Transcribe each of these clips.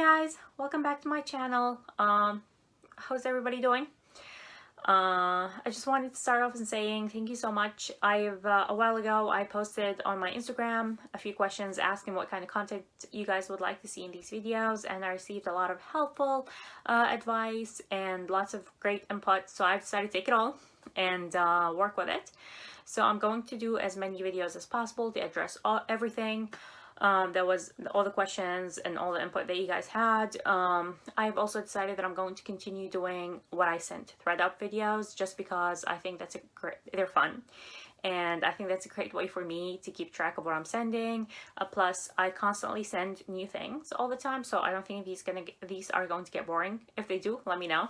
guys, welcome back to my channel. How's everybody doing? I just wanted to start off and saying thank you so much. A while ago I posted on my Instagram a few questions asking what kind of content you guys would like to see in these videos, and I received a lot of helpful advice and lots of great input, so I decided to take it all and work with it. So I'm going to do as many videos as possible to address everything. That was all the questions and all the input that you guys had. I've also decided that I'm going to continue doing what I sent Thredup videos, just because I think that's they're fun, and I think that's a great way for me to keep track of what I'm sending. Plus, I constantly send new things all the time, so I don't think these are going to get boring. If they do, let me know.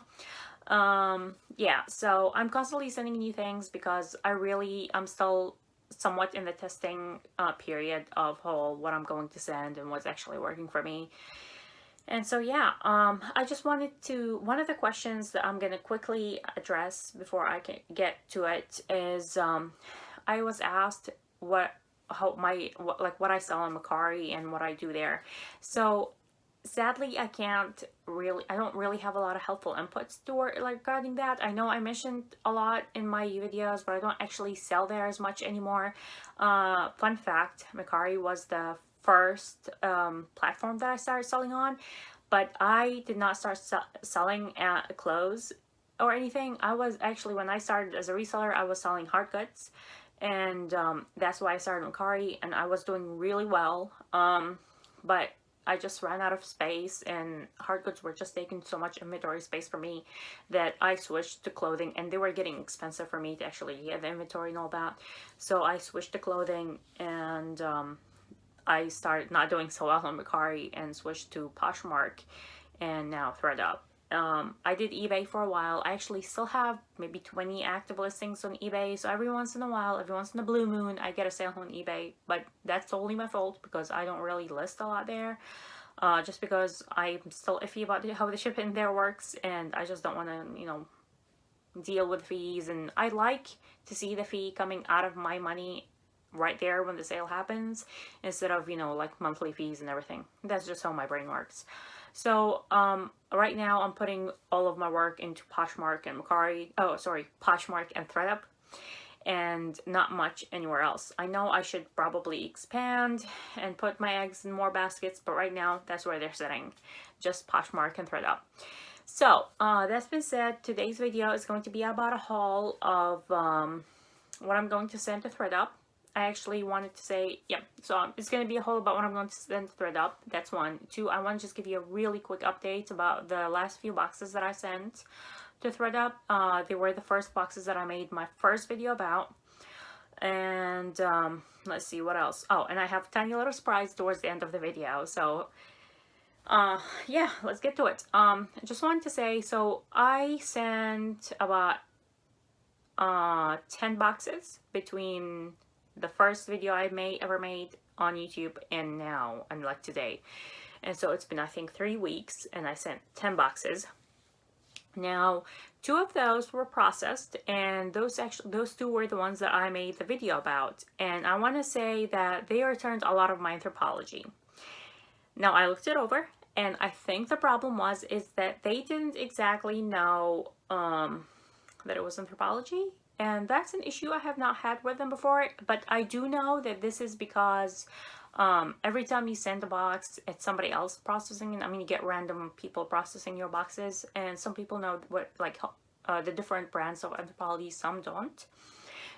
Yeah, so I'm constantly sending new things because I'm still somewhat in the testing period of what I'm going to send and what's actually working for me. And so yeah, I just wanted to, one of the questions that I'm gonna quickly address before I can get to it is, I was asked what I sell on Mercari and what I do there. So sadly, I don't really have a lot of helpful inputs regarding that. I know I mentioned a lot in my videos, but I don't actually sell there as much anymore. Fun fact, Mercari was the first platform that I started selling on, but I did not start selling at clothes or anything. I was actually, when I started as a reseller, I was selling hard goods, and that's why I started Mercari, and I was doing really well. But I just ran out of space, and hard goods were just taking so much inventory space for me that I switched to clothing, and they were getting expensive for me to actually get the inventory and all that. So I switched to clothing, and I started not doing so well on Mercari and switched to Poshmark and now Thredup. I did eBay for a while. I actually still have maybe 20 active listings on eBay. So every once in a while, every once in a blue moon, I get a sale on eBay. But that's totally my fault because I don't really list a lot there. Just because I'm still iffy about how the shipping there works. And I just don't want to, deal with fees. And I like to see the fee coming out of my money right there when the sale happens, instead of, like monthly fees and everything. That's just how my brain works. So right now I'm putting all of my work into Poshmark and Poshmark and Thredup, and not much anywhere else. I know I should probably expand and put my eggs in more baskets, but right now that's where they're sitting, just Poshmark and Thredup. So that's been said, today's video is going to be about a haul of what I'm going to send to Thredup. I actually wanted to say, so it's going to be a whole about what I'm going to send to Thredup. That's one. Two, I want to just give you a really quick update about the last few boxes that I sent to Thredup. They were the first boxes that I made my first video about. And let's see what else. Oh, and I have a tiny little surprise towards the end of the video. So yeah, let's get to it. I just wanted to say, so I sent about 10 boxes between the first video I ever made on YouTube and now, and like today. And so it's been, I think, 3 weeks, and I sent 10 boxes. Now, 2 of those were processed, and those 2 were the ones that I made the video about. And I want to say that they returned a lot of my anthropology. Now, I looked it over, and I think the problem is that they didn't exactly know that it was anthropology. And that's an issue I have not had with them before, but I do know that this is because every time you send a box, it's somebody else processing it. I mean, you get random people processing your boxes, and some people know the different brands of anthropology, some don't.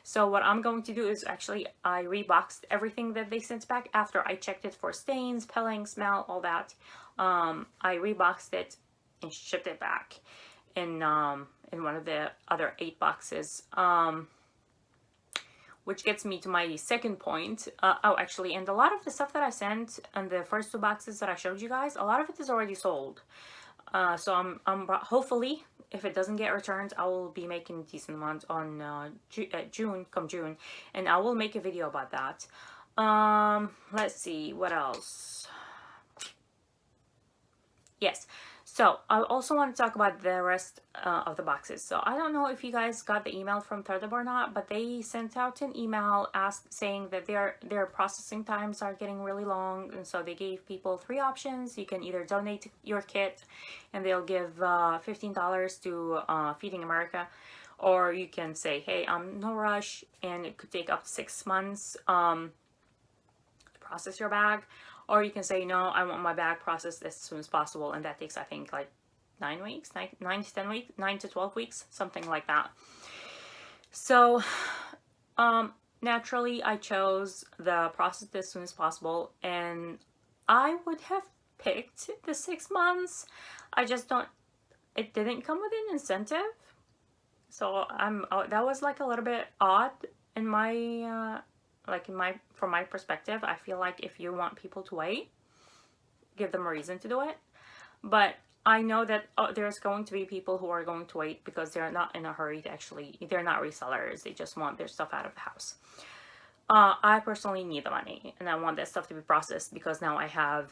So what I'm going to do is actually, I reboxed everything that they sent back after I checked it for stains, pelling, smell, all that. I reboxed it and shipped it back in one of the other 8 boxes, which gets me to my second point. Actually, and a lot of the stuff that I sent in the first 2 boxes that I showed you guys, a lot of it is already sold. So I'm hopefully, if it doesn't get returned, I will be making a decent amount on June, and I will make a video about that. Let's see what else. Yes. So I also want to talk about the rest of the boxes. So I don't know if you guys got the email from Thredup or not, but they sent out an email saying that their processing times are getting really long, and so they gave people 3 options. You can either donate your kit, and they'll give $15 to Feeding America, or you can say, hey, I'm no rush, and it could take up to 6 months to process your bag. Or you can say, no, I want my bag processed as soon as possible. And that takes, I think, like 9 weeks, 9 to 10 weeks, 9 to 12 weeks, something like that. So naturally, I chose the process as soon as possible. And I would have picked the 6 months. I just don't, it didn't come with an incentive. So that was like a little bit odd in my from my perspective. I feel like if you want people to wait, give them a reason to do it. But I know that there's going to be people who are going to wait because they're not in a hurry to actually, they're not resellers. They just want their stuff out of the house. I personally need the money, and I want that stuff to be processed because now I have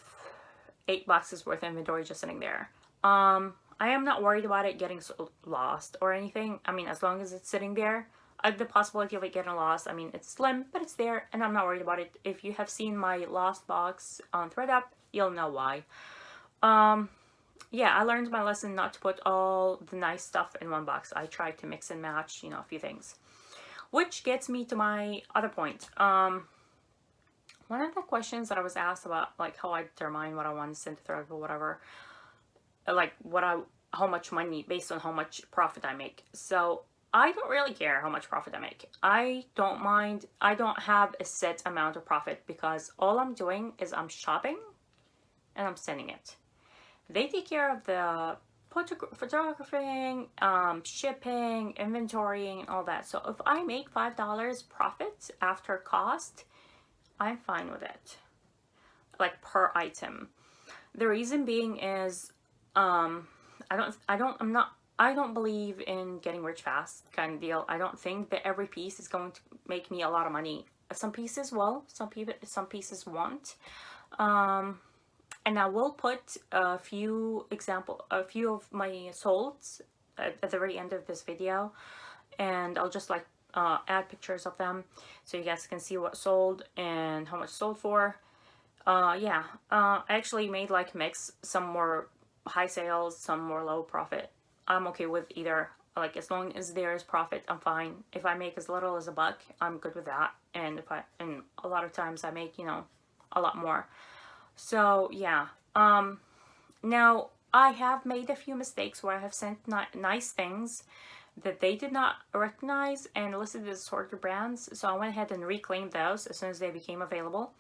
8 boxes worth of inventory just sitting there. I am not worried about it getting lost or anything. I mean, as long as it's sitting there, the possibility of it getting lost, I mean, it's slim, but it's there, and I'm not worried about it. If you have seen my lost box on Thredup, you'll know why. Yeah, I learned my lesson not to put all the nice stuff in one box. I tried to mix and match, a few things. Which gets me to my other point. One of the questions that I was asked about, like, how I determine what I want to send to Thredup or whatever, like, how much money, based on how much profit I make. So I don't really care how much profit I make. I don't mind. I don't have a set amount of profit because all I'm doing is I'm shopping and I'm sending it. They take care of the photographing, shipping, inventorying, and all that. So if I make $5 profit after cost, I'm fine with it. Like per item. The reason being is I don't believe in getting rich fast kind of deal. I don't think that every piece is going to make me a lot of money. Some pieces will, some pieces won't. And I will put a few of my solds at the very end of this video, and I'll just like add pictures of them so you guys can see what sold and how much sold for. Yeah, I actually made like mix, some more high sales, some more low profit. I'm okay with either. Like, as long as there's profit, I'm fine. If I make as little as $1, I'm good with that. And and a lot of times I make, a lot more. So yeah. Now I have made a few mistakes where I have sent nice things that they did not recognize and listed as assorted brands. So I went ahead and reclaimed those as soon as they became available,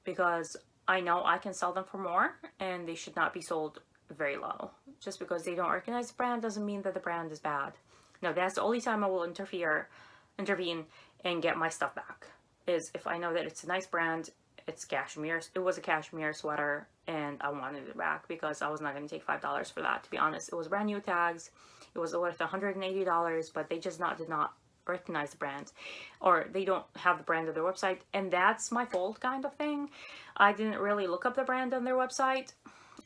because I know I can sell them for more, and they should not be sold very low. Just because they don't recognize the brand doesn't mean that the brand is bad. No, that's the only time I will intervene and get my stuff back, is if I know that it's a nice brand, it's cashmere. It was a cashmere sweater and I wanted it back, because I was not going to take $5 for that, to be honest. It was brand new tags. It was worth $180, but they just did not recognize the brand, or they don't have the brand on their website, and that's my fault kind of thing. I didn't really look up the brand on their website.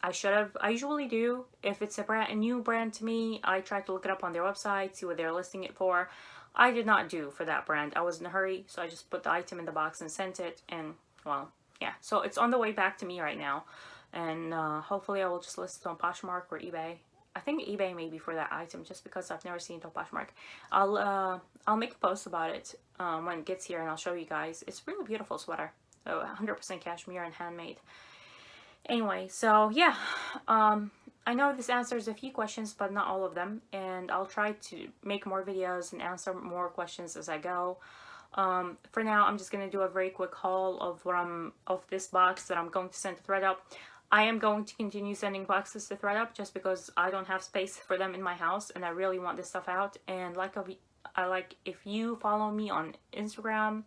I should have. I usually do. If it's a new brand to me, I try to look it up on their website, see what they're listing it for. I did not do for that brand. I was in a hurry, so I just put the item in the box and sent it, and well, yeah. So it's on the way back to me right now, and hopefully I will just list it on Poshmark or eBay. I think eBay maybe for that item, just because I've never seen it on Poshmark. I'll make a post about it when it gets here, and I'll show you guys. It's a really beautiful sweater, 100% cashmere and handmade. Anyway, so yeah, I know this answers a few questions, but not all of them, and I'll try to make more videos and answer more questions as I go. For now, I'm just gonna do a very quick haul of this box that I'm going to send to Thredup. I am going to continue sending boxes to Thredup just because I don't have space for them in my house, and I really want this stuff out. And if you follow me on Instagram,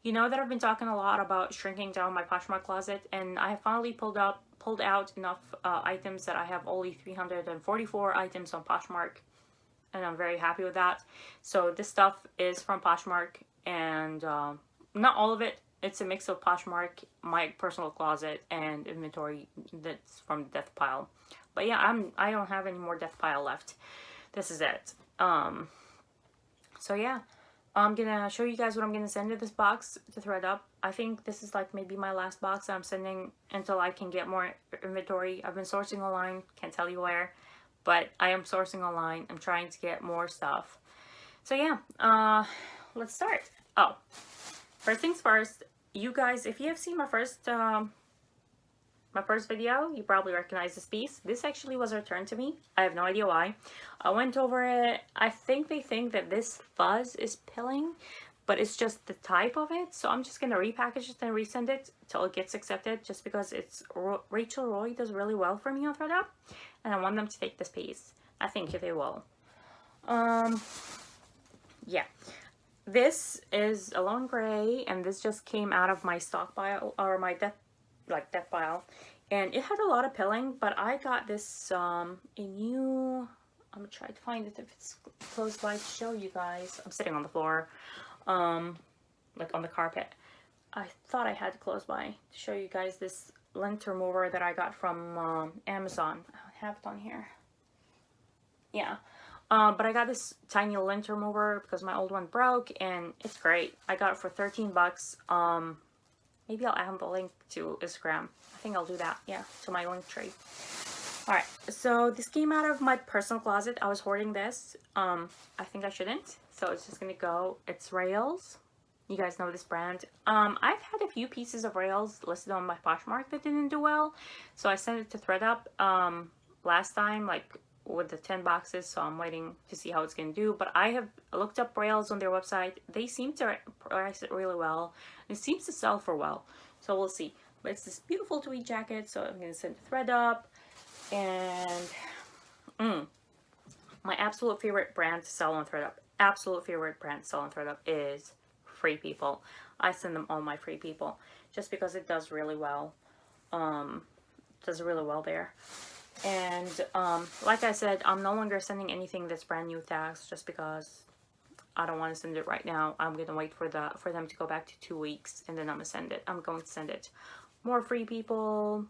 you know that I've been talking a lot about shrinking down my Poshmark closet, and I have finally pulled out enough items that I have only 344 items on Poshmark, and I'm very happy with that. So this stuff is from Poshmark, and not all of it. It's a mix of Poshmark, my personal closet, and inventory that's from the death pile. But yeah, I don't have any more death pile left. This is it. So yeah, I'm gonna show you guys what I'm gonna send to this box to Thredup. I think this is like maybe my last box I'm sending until I can get more inventory. I've been sourcing online, can't tell you where, but I am sourcing online. I'm trying to get more stuff. So yeah, let's start. Oh, first things first, you guys, if you have seen my first video, you probably recognize this piece. This actually was returned to me. I have no idea why. I went over it. I think they think that this fuzz is pilling, but it's just the type of it. So I'm just going to repackage it and resend it till it gets accepted, just because it's Rachel Roy does really well for me on Thredup, and I want them to take this piece. I think they will. Yeah. This is a long gray, and this just came out of my stockpile, or my death pile, and it had a lot of pilling, but I got this I'm gonna try to find it if it's close by to show you guys. I'm sitting on the floor, like on the carpet. I thought I had it close by to show you guys this lint remover that I got from Amazon. I have it on here. Yeah. But I got this tiny lint remover because my old one broke, and it's great. I got it for 13 bucks. Maybe I'll add the link to Instagram. I think I'll do that, yeah, to my link tree. Alright, so this came out of my personal closet. I was hoarding this. I think I shouldn't, so it's just gonna go. It's Rails. You guys know this brand. I've had a few pieces of Rails listed on my Poshmark that didn't do well, so I sent it to Thredup last time, like with the 10 boxes, so I'm waiting to see how it's gonna do. But I have looked up Rails on their website. They seem to price it really well. It seems to sell for well, so we'll see. But it's this beautiful tweed jacket, so I'm gonna send it to Thredup. And my absolute favorite brand to sell on Thredup, is Free People. I send them all my Free People just because it does really well. Does really well there. And like I said, I'm no longer sending anything that's brand new tags, just because I don't want to send it right now. I'm gonna wait for them to go back to 2 weeks, and then I'm going to send it. More Free People.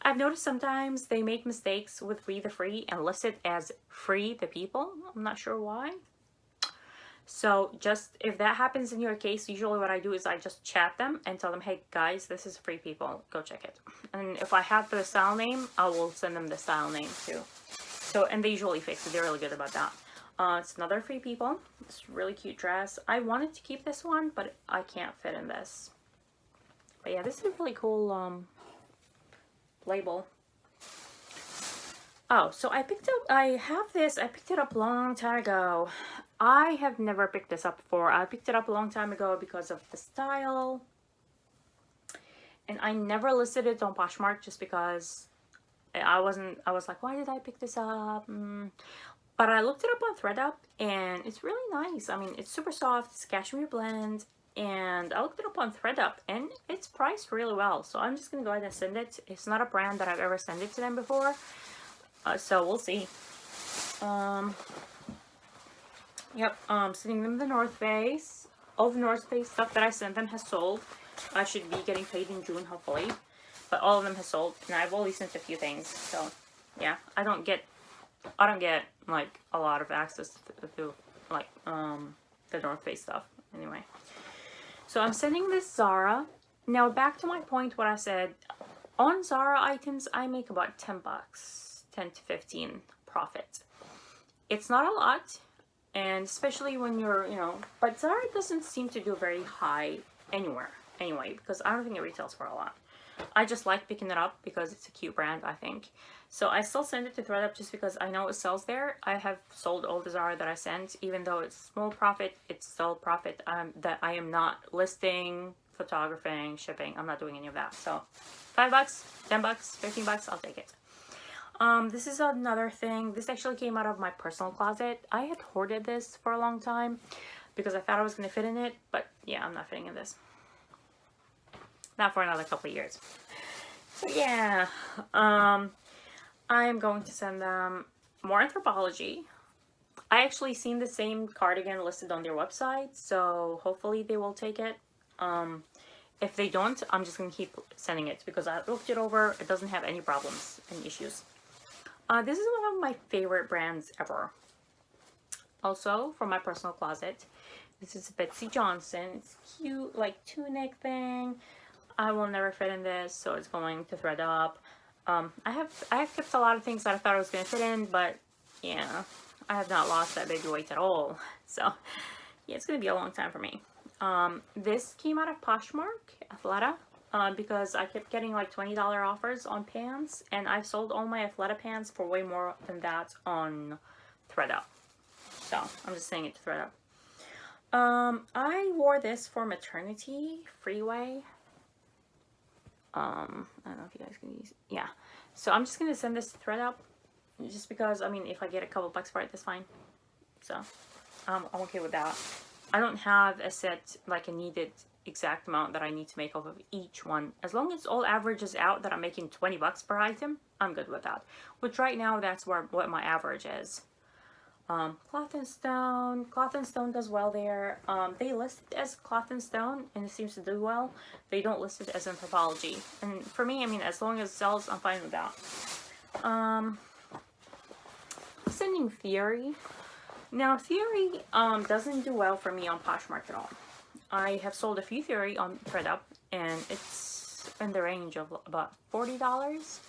I've noticed sometimes they make mistakes with Free the Free and list it as Free the People. I'm not sure why. So just if that happens in your case, usually what I do is I just chat them and tell them, hey guys, this is Free People, go check it. And if I have the style name, I will send them the style name too. So, and they usually fix it. They're really good about that. It's another Free People. It's a really cute dress. I wanted to keep this one, but I can't fit in this. But yeah, this is a really cool label. Oh, so I picked it up a long time ago. I have never picked this up before. I picked it up a long time ago because of the style. And I never listed it on Poshmark just because I was like, why did I pick this up? But I looked it up on Thredup, and it's really nice. I mean, it's super soft. It's cashmere blend. And I looked it up on Thredup, and it's priced really well. So I'm just going to go ahead and send it. It's not a brand that I've ever sent it to them before. So we'll see. Yep, sending them the North Face. All the North Face stuff that I sent them has sold. I should be getting paid in June, hopefully. But all of them has sold, and I've only sent a few things. So, yeah, I don't get like a lot of access to like the North Face stuff. Anyway, so I'm sending this Zara. Now back to my point, what I said on Zara items, I make about 10 bucks, 10 to 15 profit. It's not a lot. And especially when you're, but Zara doesn't seem to do very high anywhere anyway, because I don't think it retails for a lot. I just like picking it up because it's a cute brand, I think. So I still send it to Thredup just because I know it sells there. I have sold all the Zara that I sent, even though it's small profit, it's still profit that I am not listing, photographing, shipping. I'm not doing any of that. So 5 bucks, 10 bucks, 15 bucks, I'll take it. This is another thing. This actually came out of my personal closet. I had hoarded this for a long time because I thought I was going to fit in it, but yeah, I'm not fitting in this. Not for another couple of years. So yeah, I am going to send them more Anthropologie. I actually seen the same cardigan listed on their website, so hopefully they will take it. If they don't, I'm just going to keep sending it because I looked it over. It doesn't have any problems, any issues. This is one of my favorite brands ever. Also, from my personal closet, this is Betsy Johnson. It's cute, like tunic thing. I will never fit in this, so it's going to Thredup. I have kept a lot of things that I thought I was going to fit in, but yeah, I have not lost that baby weight at all. So yeah, it's going to be a long time for me. This came out of Poshmark, Athleta, because I kept getting like $20 offers on pants, and I've sold all my Athleta pants for way more than that on Thredup. So I'm just saying it to Thredup. I wore this for maternity freeway. I don't know if you guys can use it. Yeah. So I'm just gonna send this to Thredup, just because, I mean, if I get a couple bucks for it, that's fine. So I'm okay with that. I don't have a set, like a needed exact amount that I need to make off of each one. As long as all averages out that I'm making 20 bucks per item, I'm good with that. Which right now, that's what my average is. Cloth and Stone. Cloth and Stone does well there. They list it as Cloth and Stone, and it seems to do well. They don't list it as Anthropologie. And for me, I mean, as long as it sells, I'm fine with that. Sending Theory. Now, Theory doesn't do well for me on Poshmark at all. I have sold a few Theory on Thredup, and it's in the range of about $40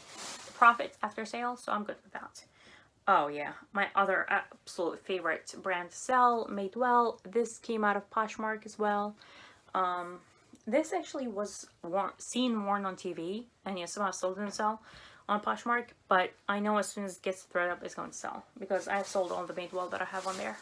profit after sale, so I'm good with that. Oh yeah, my other absolute favorite brand to sell, Madewell. This came out of Poshmark as well. This actually was seen worn on TV, and yes, somehow still didn't sell on Poshmark, but I know as soon as it gets thread up, it's going to sell, because I have sold all the Madewell that I have on there.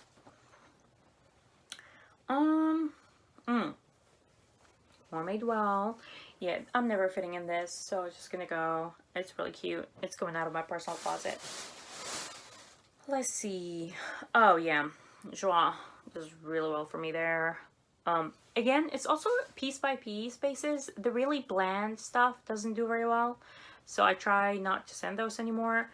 More Madewell. Yeah, I'm never fitting in this, so it's just gonna go. It's really cute. It's going out of my personal closet. Let's see. Oh yeah, Joie does really well for me there. Again, it's also piece by piece basis. The really bland stuff doesn't do very well, so I try not to send those anymore.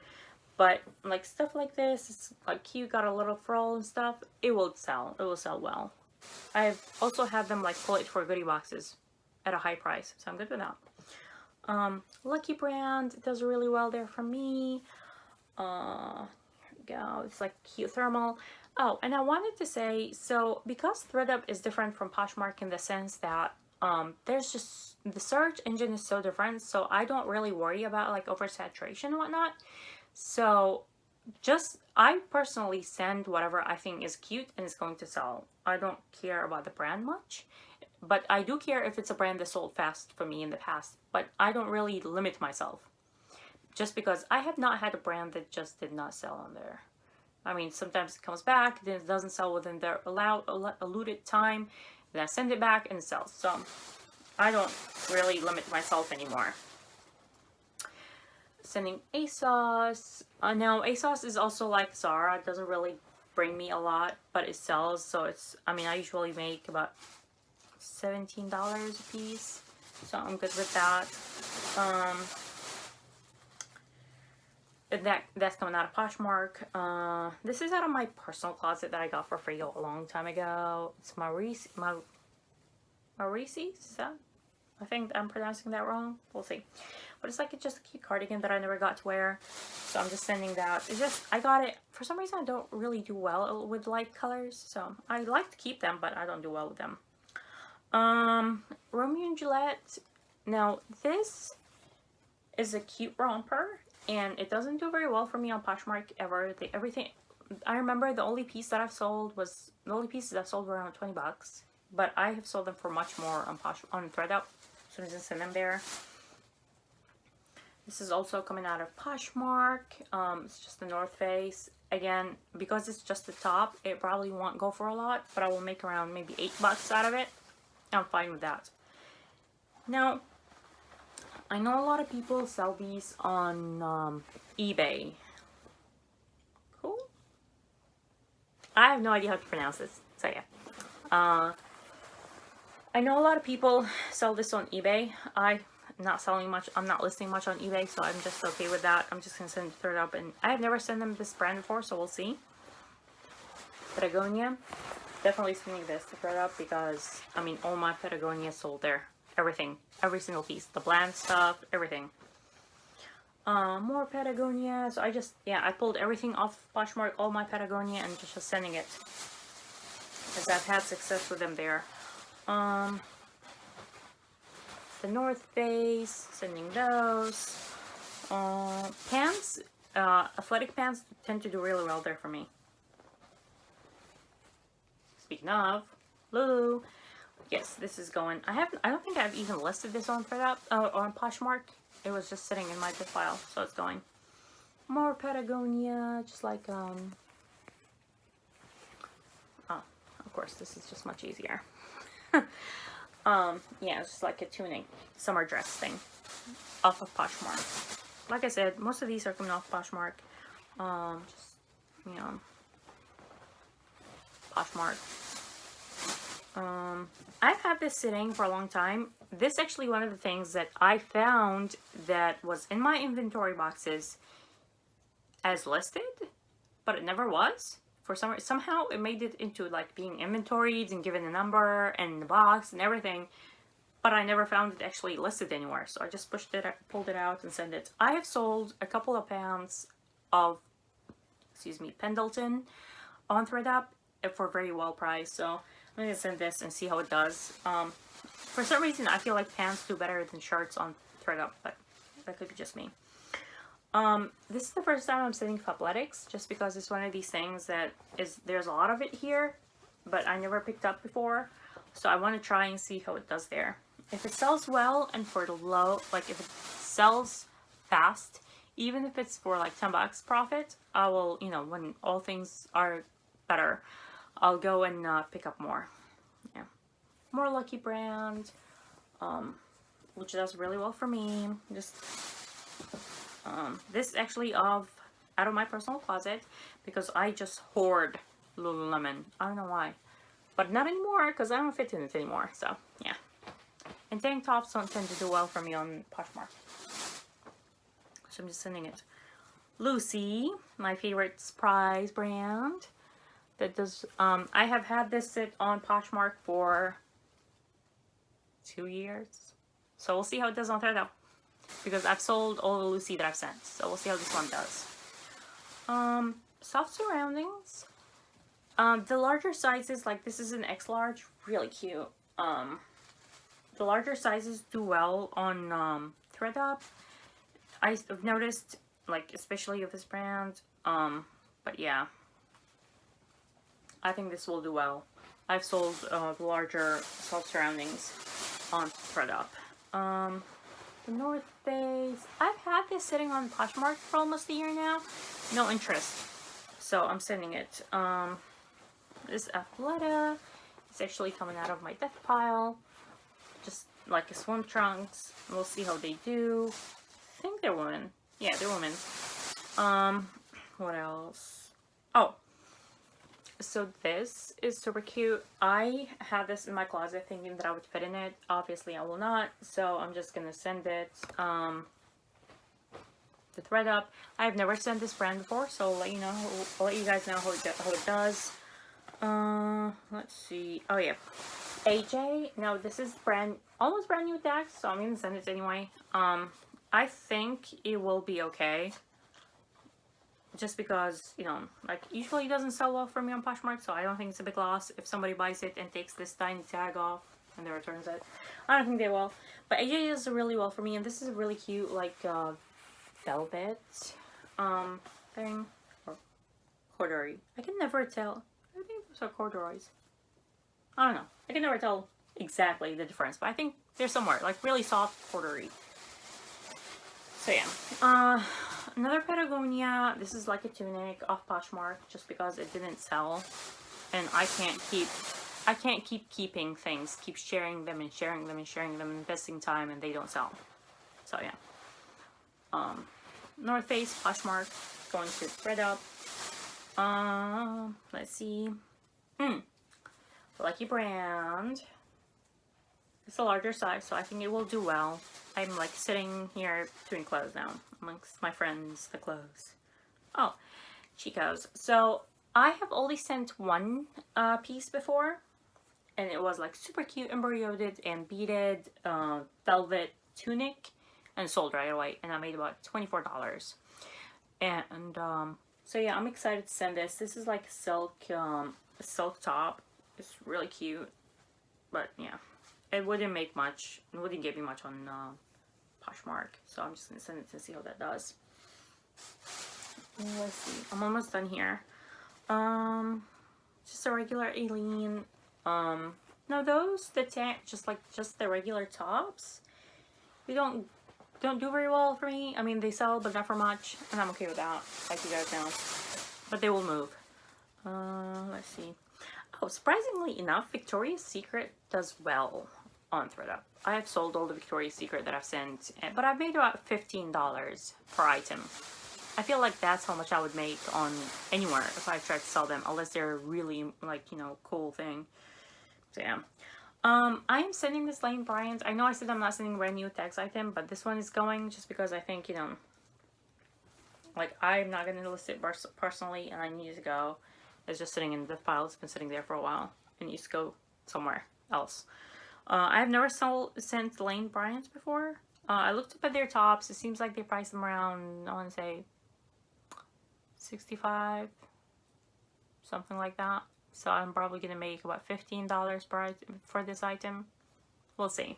But like stuff like this, it's like cute, got a little frill and stuff. It will sell. It will sell well. I've also had them like pull it for goodie boxes at a high price, so I'm good with that. Lucky Brand does really well there for me. Go. It's like cute thermal. Oh, and I wanted to say, so because Thredup is different from Poshmark in the sense that there's just the search engine is so different, so I don't really worry about like oversaturation and whatnot. So just I personally send whatever I think is cute and is going to sell. I don't care about the brand much, but I do care if it's a brand that sold fast for me in the past, but I don't really limit myself. Just because I have not had a brand that just did not sell on there. I mean, sometimes it comes back, then it doesn't sell within their allotted time, then I send it back and it sells. So I don't really limit myself anymore. Sending ASOS. Now, ASOS is also like Zara. It doesn't really bring me a lot, but it sells. So it's, I mean, I usually make about $17 a piece. So I'm good with that. That's coming out of Poshmark. This is out of my personal closet that I got for free a long time ago. It's Maurice, is that? I think I'm pronouncing that wrong. We'll see. But it's like just a cute cardigan that I never got to wear. So I'm just sending that. It's just, I got it. For some reason, I don't really do well with light colors. So I like to keep them, but I don't do well with them. Romeo and Juliet. Now, this is a cute romper. And it doesn't do very well for me on Poshmark ever. Everything, I remember the only piece that I've sold was, the only pieces I've sold were around 20 bucks. But I have sold them for much more on Thredup. So I'm just send them there. This is also coming out of Poshmark. It's just the North Face. Again, because it's just the top, it probably won't go for a lot, but I will make around maybe 8 bucks out of it. I'm fine with that. Now, I know a lot of people sell these on eBay. Cool. I have no idea how to pronounce this, so yeah. I know a lot of people sell this on eBay. I'm not selling much. I'm not listing much on eBay, so I'm just okay with that. I'm just gonna send it Thredup, and I have never sent them this brand before, so we'll see. Patagonia, definitely sending this to Thredup because I mean all my Patagonia sold there. Everything, every single piece, the bland stuff, everything. More Patagonia. So I just, yeah, I pulled everything off Poshmark, all my Patagonia, and just sending it, because I've had success with them there. The North Face, sending those. Pants, athletic pants tend to do really well there for me. Speaking of, Lulu, yes, this is going. I don't think I've even listed this on Thredup, on Poshmark. It was just sitting in my zip file, so it's going. More Patagonia, just like oh, of course, this is just much easier. Yeah, it's just like a tunic summer dress thing off of Poshmark. Like I said, most of these are coming off Poshmark. Just, you know, Poshmark. I've had this sitting for a long time. This is actually one of the things that I found that was in my inventory boxes as listed, but it never was. For somehow it made it into like being inventoried and given a number and the box and everything, but I never found it actually listed anywhere. So I just pushed it, pulled it out and sent it. I have sold a couple of pounds of, Pendleton on Thredup for very well priced. So I'm gonna send this and see how it does. For some reason I feel like pants do better than shirts on Thredup, but that could be just me. This is the first time I'm sending Fabletics, just because it's one of these things that there's a lot of it here, but I never picked up before. So I want to try and see how it does there. If it sells well and for the low, like if it sells fast, even if it's for like 10 bucks profit, I will, you know, when all things are better, I'll go and pick up more. Yeah. More Lucky brand, which does really well for me. Just this actually out of my personal closet, because I just hoard Lululemon. I don't know why, but not anymore, because I don't fit in it anymore. So yeah, and tank tops don't tend to do well for me on Poshmark, so I'm just sending it. Lucy, my favorite surprise brand, that does. I have had this sit on Poshmark for 2 years, so we'll see how it does on Thredup, because I've sold all the Lucy that I've sent. So we'll see how this one does. Soft surroundings. The larger sizes, like this is an X large, really cute. The larger sizes do well on Thredup. I've noticed, like especially with this brand. But yeah, I think this will do well. I've sold the larger soft surroundings on Thredup. The North Face. I've had this sitting on Poshmark for almost a year now. No interest. So I'm sending it. This Athleta. It's actually coming out of my death pile. Just like a swim trunks. We'll see how they do. I think they're women. Yeah, they're women. What else? Oh. So this is super cute. I had this in my closet thinking that I would fit in it. Obviously I will not, so I'm just gonna send it to Thredup. I've never sent this brand before, so I'll let you guys know how it does. Let's see. Oh yeah, AJ. Now this is almost brand new tags, so I'm gonna send it anyway. I think it will be okay. Just because, you know, like usually it doesn't sell well for me on Poshmark, so I don't think it's a big loss if somebody buys it and takes this tiny tag off and then returns it. I don't think they will. But AJ does really well for me, and this is a really cute, like, velvet thing. Or corduroy. I can never tell. I think those are corduroys. I don't know. I can never tell exactly the difference, but I think they're somewhere. Like, really soft corduroy. So yeah. Another Patagonia. This is like a tunic off Poshmark, just because it didn't sell, and I can't keep keeping things, keep sharing them and sharing them and sharing them, investing time, and they don't sell. So yeah. North Face, Poshmark, going to Thredup. Let's see. Lucky brand. It's a larger size, so I think it will do well. I'm like sitting here doing clothes now amongst my friends, the clothes. Oh, Chico's. So I have only sent one piece before, and it was like super cute embroidered and beaded velvet tunic. and sold right away, and I made about $24. And so yeah, I'm excited to send this. This is like a silk top. It's really cute, but yeah, it wouldn't make much. It wouldn't give me much on Poshmark, so I'm just gonna send it to see how that does. Let's see. I'm almost done here. Just a regular Aileen. No, those just the regular tops. They don't do very well for me. I mean, they sell, but not for much, and I'm okay with that, like you guys know. But they will move. Let's see. Oh, surprisingly enough, Victoria's Secret does well on Thredup. I have sold all the Victoria's Secret that I've sent, but I've made about $15 per item. I feel like that's how much I would make on anywhere if I tried to sell them, unless they're really, like, you know, cool thing. So yeah. I am sending this Lane Bryant. I know I said I'm not sending a brand new tax item, but this one is going just because I think, you know, like, I'm not going to list it personally, and I need it to go. It's just sitting in the file. It's been sitting there for a while. It needs to go somewhere else. I've never sent Lane Bryant's before. I looked up at their tops. It seems like they price them around, I want to say, $65, something like that. So I'm probably going to make about $15 for this item. We'll see.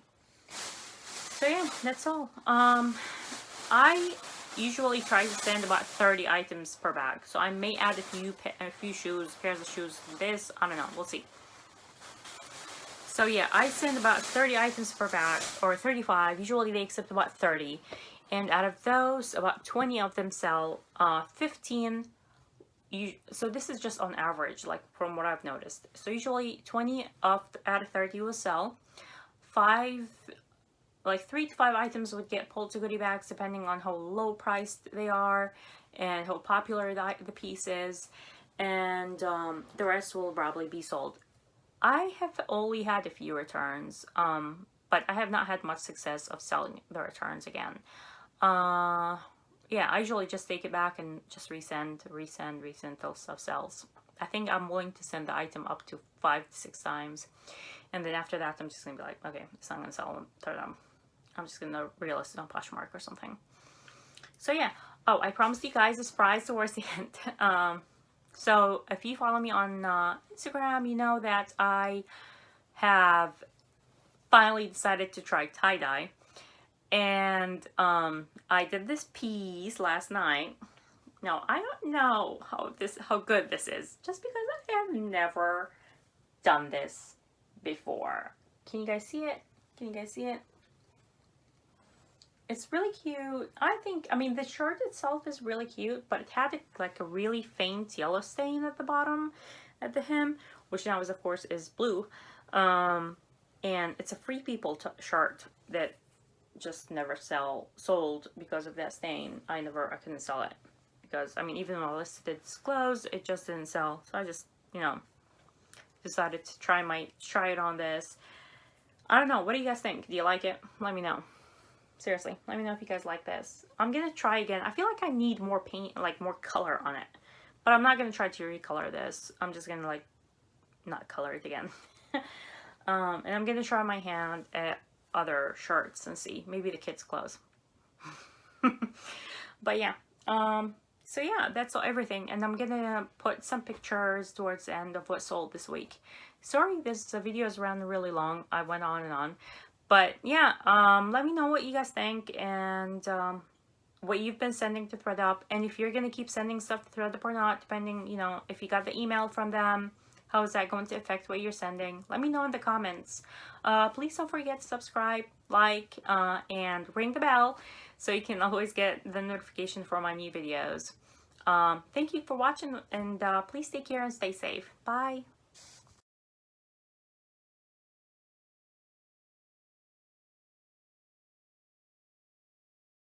So yeah, that's all. I usually try to send about 30 items per bag. So I may add a few shoes, pairs of shoes. This, I don't know. We'll see. So yeah, I send about 30 items per bag, or 35. Usually they accept about 30. And out of those, about 20 of them sell. 15... So this is just on average, like from what I've noticed. So usually 20 out of 30 will sell. 3 to 5 items would get pulled to goodie bags depending on how low priced they are and how popular the piece is. And the rest will probably be sold. I have only had a few returns, but I have not had much success of selling the returns again. Yeah, I usually just take it back and just resend till stuff sells. I think I'm willing to send the item up to 5 to 6 times. And then after that, I'm just going to be like, okay, it's not going to sell them. I'm just going to relist it on Poshmark or something. So yeah. Oh, I promised you guys a surprise towards the end. So if you follow me on Instagram, you know that I have finally decided to try tie-dye. And I did this piece last night. Now, I don't know how good this is, just because I have never done this before. Can you guys see it? Can you guys see it? It's really cute. I mean, the shirt itself is really cute, but it had like a really faint yellow stain at the bottom, at the hem, which now of course is blue. And it's a Free People shirt that just never sold because of that stain. I couldn't sell it because, I mean, even though I listed it's closed, it just didn't sell. So I just, you know, decided to try it on this. I don't know. What do you guys think? Do you like it? Let me know. Seriously, let me know if you guys like this. I'm gonna try again. I feel like I need more paint, like more color on it, but I'm not gonna try to recolor this. I'm just gonna like not color it again. And I'm gonna try my hand at other shirts and see, maybe the kids' clothes. But yeah, so yeah, that's everything, and I'm gonna put some pictures towards the end of what sold this week. Sorry, this video is running really long. I went on and on, but yeah, let me know what you guys think and what you've been sending to Thredup, and if you're gonna keep sending stuff to Thredup or not, depending, you know, if you got the email from them. How is that going to affect what you're sending? Let me know in the comments. Please don't forget to subscribe, like, and ring the bell so you can always get the notification for my new videos. Thank you for watching, and please take care and stay safe. Bye.